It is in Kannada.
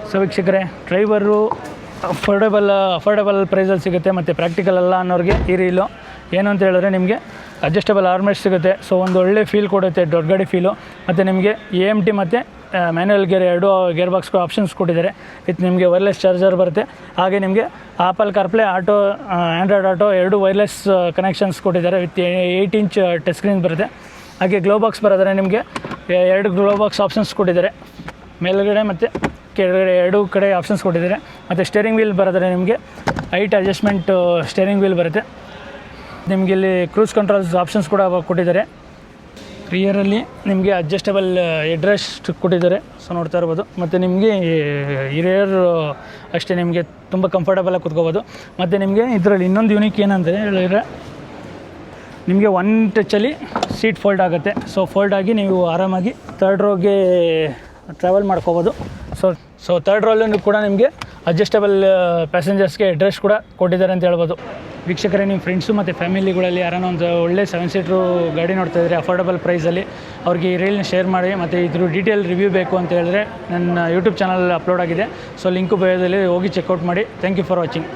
ಸೊ ವೀಕ್ಷಕರೇ, ಡ್ರೈವರು ಅಫೋರ್ಡೆಬಲ್ ಪ್ರೈಸಲ್ಲಿ ಸಿಗುತ್ತೆ ಮತ್ತು ಪ್ರಾಕ್ಟಿಕಲ್ ಅಲ್ಲ ಅನ್ನೋರಿಗೆ ಈ ರೀಲು ಏನು ಅಂತ ಹೇಳಿದ್ರೆ ನಿಮಗೆ ಅಡ್ಜಸ್ಟಬಲ್ ಆರ್ಮೆಸ್ಟ್ ಸಿಗುತ್ತೆ. ಸೊ ಒಂದು ಒಳ್ಳೆ ಫೀಲ್ ಕೊಡುತ್ತೆ, ದೊಡ್ಡ ಗಾಡಿ ಫೀಲು. ಮತ್ತು ನಿಮಗೆ AMT ಮತ್ತು ಮ್ಯಾನ್ಯಲ್ ಗೇರ್ ಎರಡು ಗೇರ್ ಬಾಕ್ಸ್ ಆಪ್ಷನ್ಸ್ ಕೊಟ್ಟಿದ್ದಾರೆ. ವಿತ್ ನಿಮಗೆ ವೈರ್ಲೆಸ್ ಚಾರ್ಜರ್ ಬರುತ್ತೆ. ಹಾಗೆ ನಿಮಗೆ apple CarPlay auto, Android auto ಎರಡು ವೈರ್ಲೆಸ್ ಕನೆಕ್ಷನ್ಸ್ ಕೊಟ್ಟಿದ್ದಾರೆ. ವಿತ್ 8 ಇಂಚ್ ಟಚ್ ಸ್ಕ್ರೀನ್ ಬರುತ್ತೆ. ಹಾಗೆ ಗ್ಲೋ ಬಾಕ್ಸ್ ಬರೋದ್ರೆ ನಿಮಗೆ 2 ಗ್ಲೋ ಬಾಕ್ಸ್ ಆಪ್ಷನ್ಸ್ ಕೊಟ್ಟಿದ್ದಾರೆ. ಮೇಲ್ಗಡೆ ಮತ್ತು ಕೆಳಗಡೆ ಎರಡೂ ಕಡೆ ಆಪ್ಷನ್ಸ್ ಕೊಟ್ಟಿದ್ದಾರೆ. ಮತ್ತು ಸ್ಟೇರಿಂಗ್ ವೀಲ್ ಬರೋದ್ರೆ ನಿಮಗೆ ಹೈಟ್ ಅಡ್ಜಸ್ಟ್ಮೆಂಟ್ ಸ್ಟೇರಿಂಗ್ ವೀಲ್ ಬರುತ್ತೆ. ನಿಮಗೆ ಇಲ್ಲಿ ಕ್ರೂಸ್ ಕಂಟ್ರೋಲ್ಸ್ ಆಪ್ಷನ್ಸ್ ಕೂಡ ಕೊಟ್ಟಿದ್ದಾರೆ. ರಿಯರಲ್ಲಿ ನಿಮಗೆ ಅಡ್ಜಸ್ಟಬಲ್ ಹೆಡ್ರೆಸ್ಟ್ ಕೊಟ್ಟಿದ್ದಾರೆ. ಸೊ ನೋಡ್ತಾ ಇರ್ಬೋದು. ಮತ್ತು ನಿಮಗೆ ಈ ರಿಯರ್ ಅಷ್ಟೇ ನಿಮಗೆ ತುಂಬ ಕಂಫರ್ಟಬಲಾಗಿ ಕೂತ್ಕೋಬೋದು. ಮತ್ತು ನಿಮಗೆ ಇದರಲ್ಲಿ ಇನ್ನೊಂದು ಯೂನಿಕ್ ಏನಂತ ಹೇಳಿದ್ರೆ ನಿಮಗೆ 1 ಟಚ್ಚಲ್ಲಿ ಸೀಟ್ ಫೋಲ್ಡ್ ಆಗುತ್ತೆ. ಸೊ ಫೋಲ್ಡ್ ಆಗಿ ನೀವು ಆರಾಮಾಗಿ ಥರ್ಡ್ ರೋಗೆ ಟ್ರಾವೆಲ್ ಮಾಡ್ಕೋಬೋದು. ಸೊ ಥರ್ಡ್ ರೋಲನ್ನು ಕೂಡ ನಿಮಗೆ ಅಡ್ಜಸ್ಟಬಲ್ ಪ್ಯಾಸೆಂಜರ್ಸ್ಗೆ ಅಡ್ರೆಸ್ ಕೂಡ ಕೊಟ್ಟಿದ್ದಾರೆ ಅಂತ ಹೇಳ್ಬೋದು. ವೀಕ್ಷಕರೇ, ನಿಮ್ಮ ಫ್ರೆಂಡ್ಸು ಮತ್ತು ಫ್ಯಾಮಿಲಿಗಳಲ್ಲಿ ಯಾರಾನ ಒಂದು ಒಳ್ಳೆ 7 ಸೀಟ್ರು ಗಾಡಿ ನೋಡ್ತಾಯಿದ್ರೆ ಅಫೋರ್ಡಬಲ್ ಪ್ರೈಸಲ್ಲಿ ಅವ್ರಿಗೆ ಈ ರೀಲ್ನ ಶೇರ್ ಮಾಡಿ. ಮತ್ತು ಇದ್ರ ಡೀಟೇಲ್ ರಿವ್ಯೂ ಬೇಕು ಅಂತ ಹೇಳಿದ್ರೆ ನನ್ನ ಯೂಟ್ಯೂಬ್ ಚಾನಲ್ ಅಪ್ಲೋಡ್ ಆಗಿದೆ. ಸೊ ಲಿಂಕು ಬಯೋದಲ್ಲಿ ಹೋಗಿ ಚೆಕ್ಔಟ್ ಮಾಡಿ. Thank you for watching.